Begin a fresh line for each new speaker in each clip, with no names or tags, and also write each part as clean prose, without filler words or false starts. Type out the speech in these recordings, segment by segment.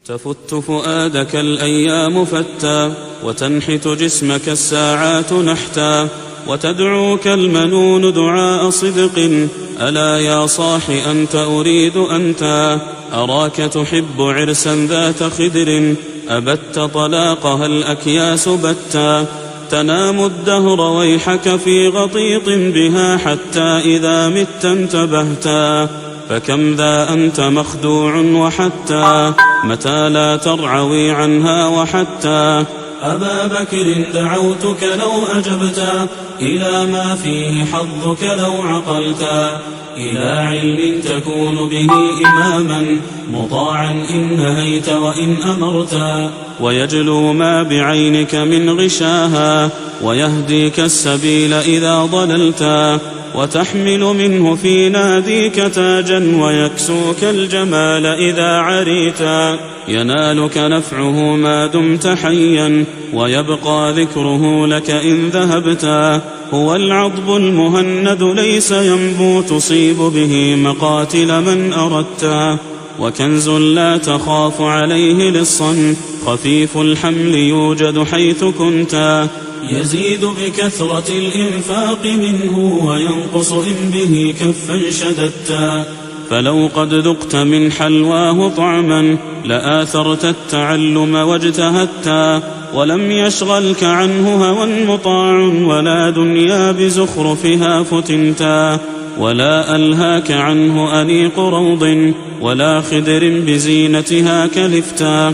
تفت فؤادك الأيام فتى، وتنحت جسمك الساعات نحتا، وتدعوك المنون دعاء صدق. ألا يا صاح أنت أريد أنت، أراك تحب عرسا ذات خدر، أبت طلاقها الأكياس بتا، تنام الدهر ويحك في غطيط بها، حتى إذا مت انتبهتا. فكم ذا أنت مخدوع وحتى، متى لا ترعوي عنها وحتى. أبا بكر دعوتك لو أجبتا، إلى ما فيه حظك لو عقلتا، إلى علم تكون به إماما، مطاعا إن نهيت وإن أمرتا، ويجلو ما بعينك من غشاها، ويهديك السبيل إذا ضللتا، وتحمل منه في ناديك تاجا، ويكسوك الجمال إذا عريتا. ينالك نفعه ما دمت حيا، ويبقى ذكره لك إن ذهبتا. هو العضب المهند ليس ينبو، تصيب به مقاتل من أردتا، وكنز لا تخاف عليه لصا، خفيف الحمل يوجد حيث كنتا. يزيد بكثرة الإنفاق منه، وينقص إن به كفا شددتا. فلو قد ذقت من حلواه طعما، لآثرت التعلم واجتهدتا، ولم يشغلك عنه هوى مطاع، ولا دنيا بزخرفها فتنتا، ولا ألهاك عنه أنيق روض، ولا خدر بزينتها كلفتا.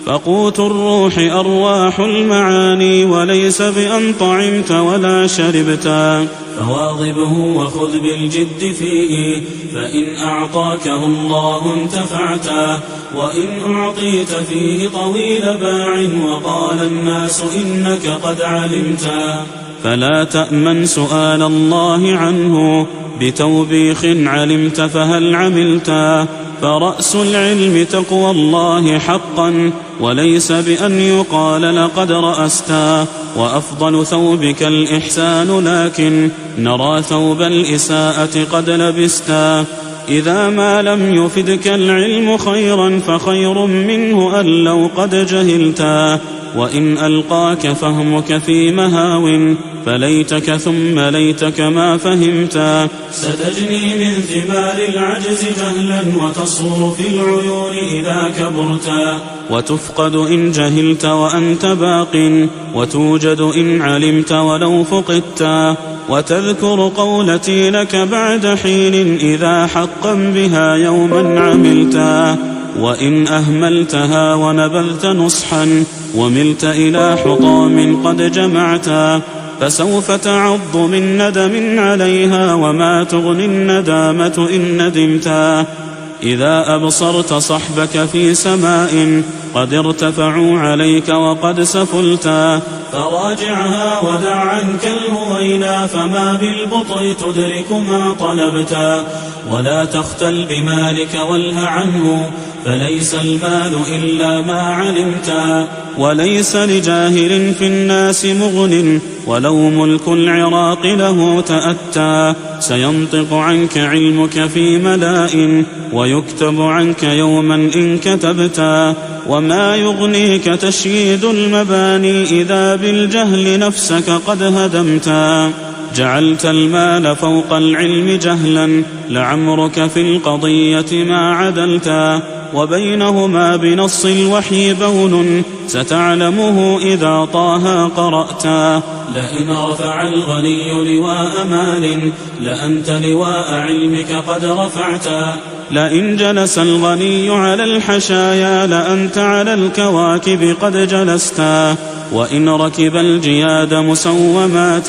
فقوت الروح أرواح المعاني، وليس بأن طعمت ولا شربتا. فواظبه وخذ بالجد فيه، فإن أعطاكه الله انتفعتا، وإن أعطيت فيه طويل باع، وقال الناس إنك قد علمتا. فلا تأمن سؤال الله عنه، بتوبيخ علمت فهل عملتا. فرأس العلم تقوى الله حقا، وليس بأن يقال لقد رأستا. وأفضل ثوبك الإحسان، لكن نرى ثوب الإساءة قد لبستا. إذا ما لم يفدك العلم خيرا، فخير منه أن لو قد جهلتا. وإن ألقاك فهمك في مهاو، فليتك ثم ليتك ما فهمتا. ستجني من ثمار العجز جهلا، وتصور في العيون إذا كبرتا. وتفقد إن جهلت وأنت باق، وتوجد إن علمت ولو فقدتا. وتذكر قولتي لك بعد حين، إذا حقا بها يوما عملتا. وإن أهملتها ونبذت نصحا، وملت إلى حطام قد جمعتا، فسوف تعض من ندم عليها، وما تغني الندامة إن ندمتا. إذا أبصرت صحبك في سماء، قد ارتفعوا عليك وقد سفلتا، فراجعها ودع عنك الهوينا، فما بالبطء تدرك ما طلبتا. ولا تختل بمالك واله عنه، فليس المال إلا ما علمتا. وليس لجاهل في الناس مغن، ولو ملك العراق له تأتى. سينطق عنك علمك في ملاء، ويكتب عنك يوما إن كتبتا. وما يغنيك تشييد المباني، إذا بالجهل نفسك قد هدمتا. جعلت المال فوق العلم جهلا، لعمرك في القضية ما عدلتا. وبينهما بنص الوحي بون، ستعلمه إذا طه قرأتا. لئن رفع الغني لواء مال، لأنت لواء علمك قد رفعتا. لئن جلس الغني على الحشايا، لأنت على الكواكب قد جلستا. وإن ركب الجياد مسومات،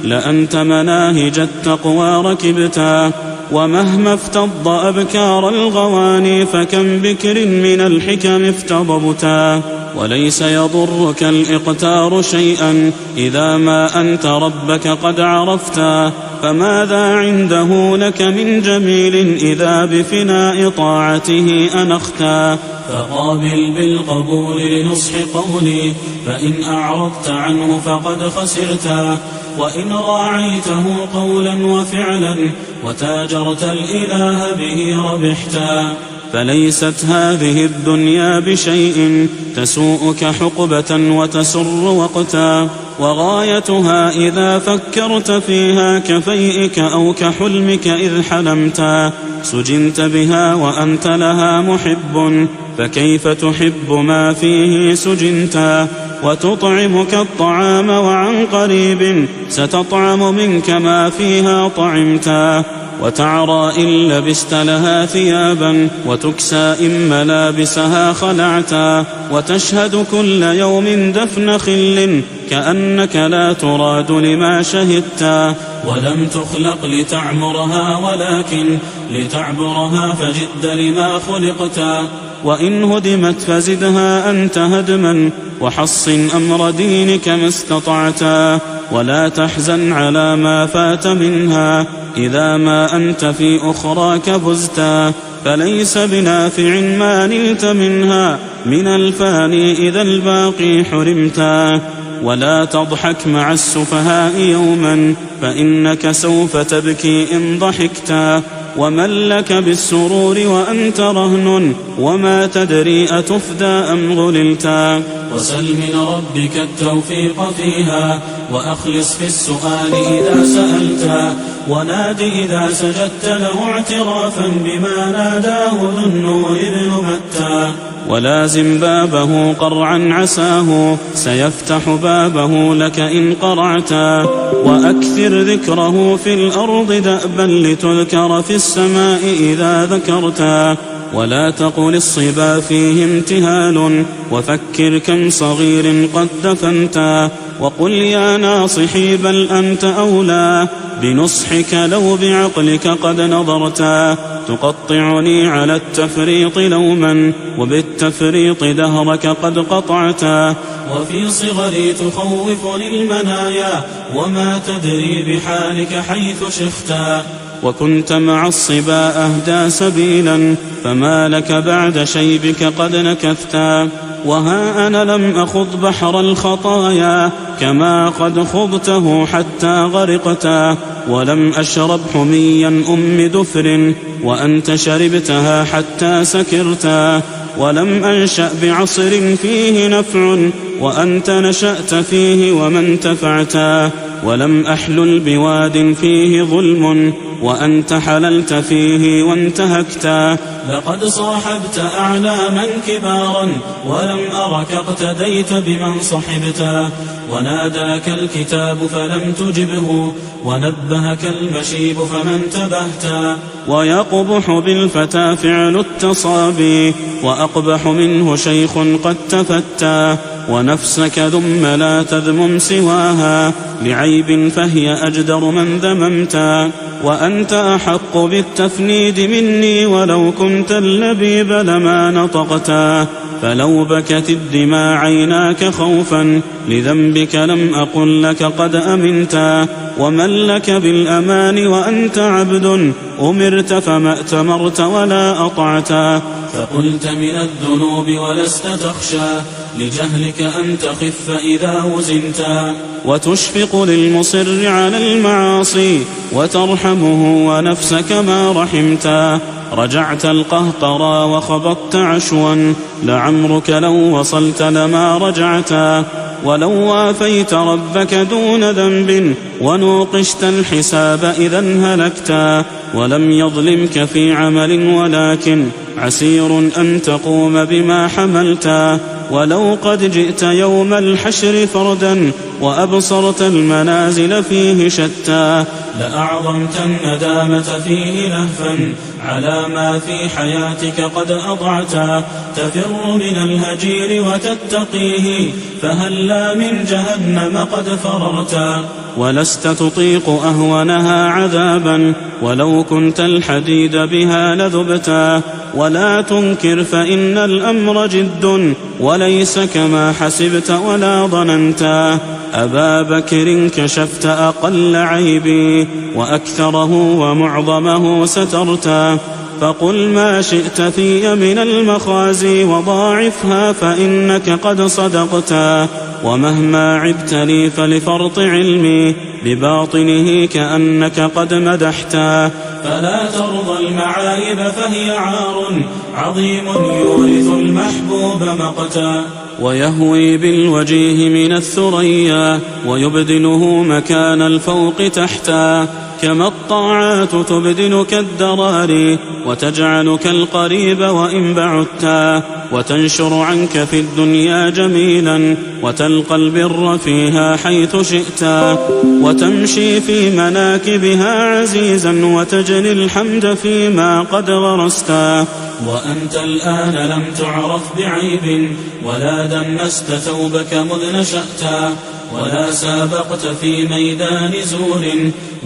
لأنت مناهج التقوى ركبتا. ومهما افتض أبكار الغواني، فكم بكر من الحكم افتضبتا. وليس يضرك الإقتار شيئا، إذا ما أنت ربك قد عرفتا. فماذا عنده لك من جميل، إذا بفناء طاعته أنختا. فقابل بالقبول لنصح قولي، فإن أعرضت عنه فقد خسرتا. وإن راعيته قولا وفعلا، وتاجرت الإله به ربحتا. فليست هذه الدنيا بشيء تسوءك حقبة وتسر وقتا، وغايتها إذا فكرت فيها كفيئك أو كحلمك إذ حلمتا، سجنت بها وأنت لها محب، فكيف تحب ما فيه سجنتا، وتطعمك الطعام وعن قريب ستطعم منك ما فيها طعمتا، وتعرى إن لبست لها ثيابا، وتكسى إن ملابسها خلعتا، وتشهد كل يوم دفن خل كأنك لا تراد لما شهدتا، ولم تخلق لتعمرها ولكن لتعبرها، فجد لما خلقتا، وإن هدمت فزدها أنت هدما، وحصن أمر دينك ما استطعتا، ولا تحزن على ما فات منها إذا ما أنت في أخراك فزتا، فليس بنافع ما نلت منها من الفاني إذا الباقي حرمتا، ولا تضحك مع السفهاء يوما فإنك سوف تبكي إن ضحكتا، ومن لك بالسرور وأنت رهن وما تدري أتفدى أم غللتا، وسل من ربك التوفيق فيها، وأخلص في السؤال إذا سألتا، وناد إذا سجدت له اعترافا بما ناداه ذو النور ابن متى، ولازم بابه قرعا عساه سيفتح بابه لك إن قرعتا، وأكثر ذكره في الأرض دأبا لتذكر في السماء إذا ذكرتا، ولا تقل الصبا فيه امتهال، وفكر كم صغير قد دفنتا، وقل يا ناصحي بل أنت أولى بنصحك لو بعقلك قد نظرتا، تقطعني على التفريط لوما وبالتفريط دهرك قد قطعتا، وفي صغري تخوفني المنايا وما تدري بحالك حيث شختا، وكنت مع الصبا أهدى سبيلا فما لك بعد شيبك قد نكثتا، وها أنا لم أخض بحر الخطايا كما قد خضته حتى غرقتا، ولم أشرب حميا أم دفر وأنت شربتها حتى سكرتا، ولم أنشأ بعصر فيه نفع وأنت نشأت فيه وما انتفعتا، ولم أحلل بواد فيه ظلم وأنت حللت فيه وانتهكتا، لقد صاحبت أعلاما كبارا ولم أرك اقتديت بمن صحبتا، وناداك الكتاب فلم تجبه ونبهك المشيب فما انتبهتا، ويقبح بالفتى فعل التصابي وأقبح منه شيخ قد تفتى، ونفسك ذم لا تذمم سواها لعيب فهي أجدر من ذممتا، وأنت أحق بالتفنيد مني ولو كنت اللبيب لما نطقتا، فلو بكت الدماء عيناك خوفا لذنبك لم أقل لك قد أمنتا، ومن لك بالأمان وأنت عبد أمرت فما ائتمرت ولا أطعتا، فقلت من الذنوب ولست تخشى لجهلك أن تخف إذا وزنتا، وتشفق للمصر على المعاصي وترحمه ونفسك ما رحمتا، رجعت القهقرى وخبطت عشوا لعمرك لو وصلت لما رجعتا، ولو وافيت ربك دون ذنب ونوقشت الحساب إذا هلكتا، ولم يظلمك في عمل ولكن عسير أن تقوم بما حملتا، ولو قد جئت يوم الحشر فردا وأبصرت المنازل فيه شتى، لأعظمت الندامة فيه لهفا على ما في حياتك قد أضعتا، تفر من الهجير وتتقيه فهلا من جهنم قد فررتا، ولست تطيق أهونها عذابا ولو كنت الحديد بها لذبتا، ولا تنكر فإن الأمر جد وليس كما حسبت ولا ظننتا، أبا بكر كشفت أقل عيبي وأكثره ومعظمه سترتا، فقل ما شئت في من المخازي وضاعفها فإنك قد صدقتا. ومهما عبت لي فلفرط علمي بباطنه كأنك قد مدحتا. فلا ترضى المعايب فهي عار عظيم يورث المحبوب مقتا. ويهوي بالوجيه من الثريا ويبدله مكان الفوق تحتا. كما الطاعات تبدلك الدراري وتجعلك القريب وإن بعدتا. وتنشر عنك في الدنيا جميلا وتلقى البر فيها حيث شئتا. وتمشي في مناكبها عزيزا وتجني الحمد فيما قد غرستا. وأنت الآن لم تعرف بعيب ولا دنست ثوبك مذ نشأتا. ولا سابقت في ميدان زور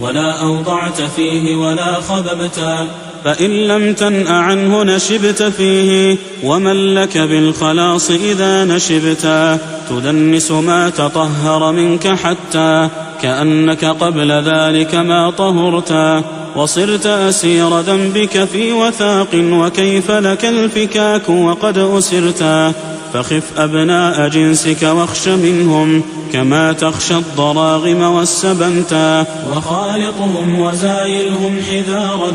ولا أوضعت فيه ولا خببتا. فإن لم تنأ عنه نشبت فيه ومن لك بالخلاص إذا نشبتا. تدنس ما تطهر منك حتى كأنك قبل ذلك ما طهرتا. وصرت أسير ذنبك في وثاق وكيف لك الفكاك وقد أسرتا. فخف أبناء جنسك واخش منهم كما تخشى الضراغم والسبنتا. وخالطهم وزايلهم حذارا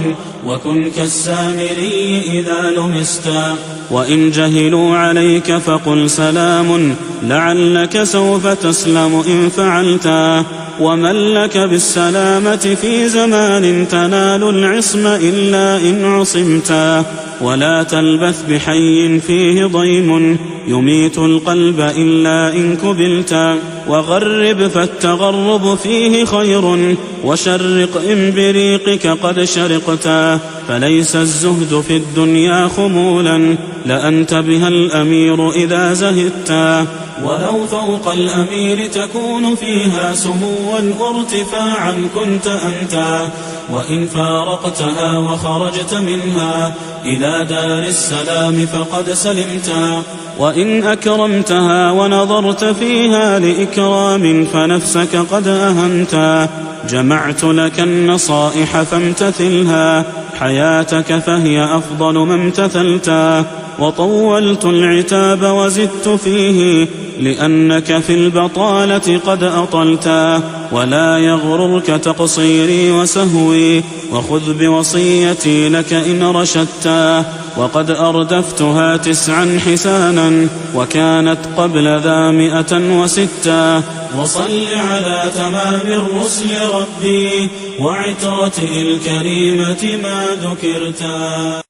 وكن كالسامري إذا لمستا. وإن جهلوا عليك فقل سلام لعلك سوف تسلم إن فعلتا. ومن لك بالسلامة في زمان تنال العصم إلا إن عصمتا. ولا تلبث بحي فيه ضيم يميت القلب إلا إن كبلتا. وغرب فالتغرب فيه خير وشرق إن بريقك قد شرقتا. فليس الزهد في الدنيا خمولا لأنت بها الأمير إذا زهدتا. ولو فوق الأمير تكون فيها سموا وارتفاعا كنت أنتا. وإن فارقتها وخرجت منها إلى دار السلام فقد سلمتا. وإن أكرمتها ونظرت فيها لإكرام فنفسك قد أهنتا. جمعت لك النصائح فامتثلها حياتك فهي أفضل ما امتثلتا. وطولت العتاب وزدت فيه لأنك في البطالة قد أطلتا. ولا يغررك تقصيري وسهوي وخذ بوصيتي لك إن رشدتا. وقد أردفتها 9 حسانا وكانت قبل ذا 106. وصل على تمام الرسل ربي وعترته الكريمة ما ذكرتا.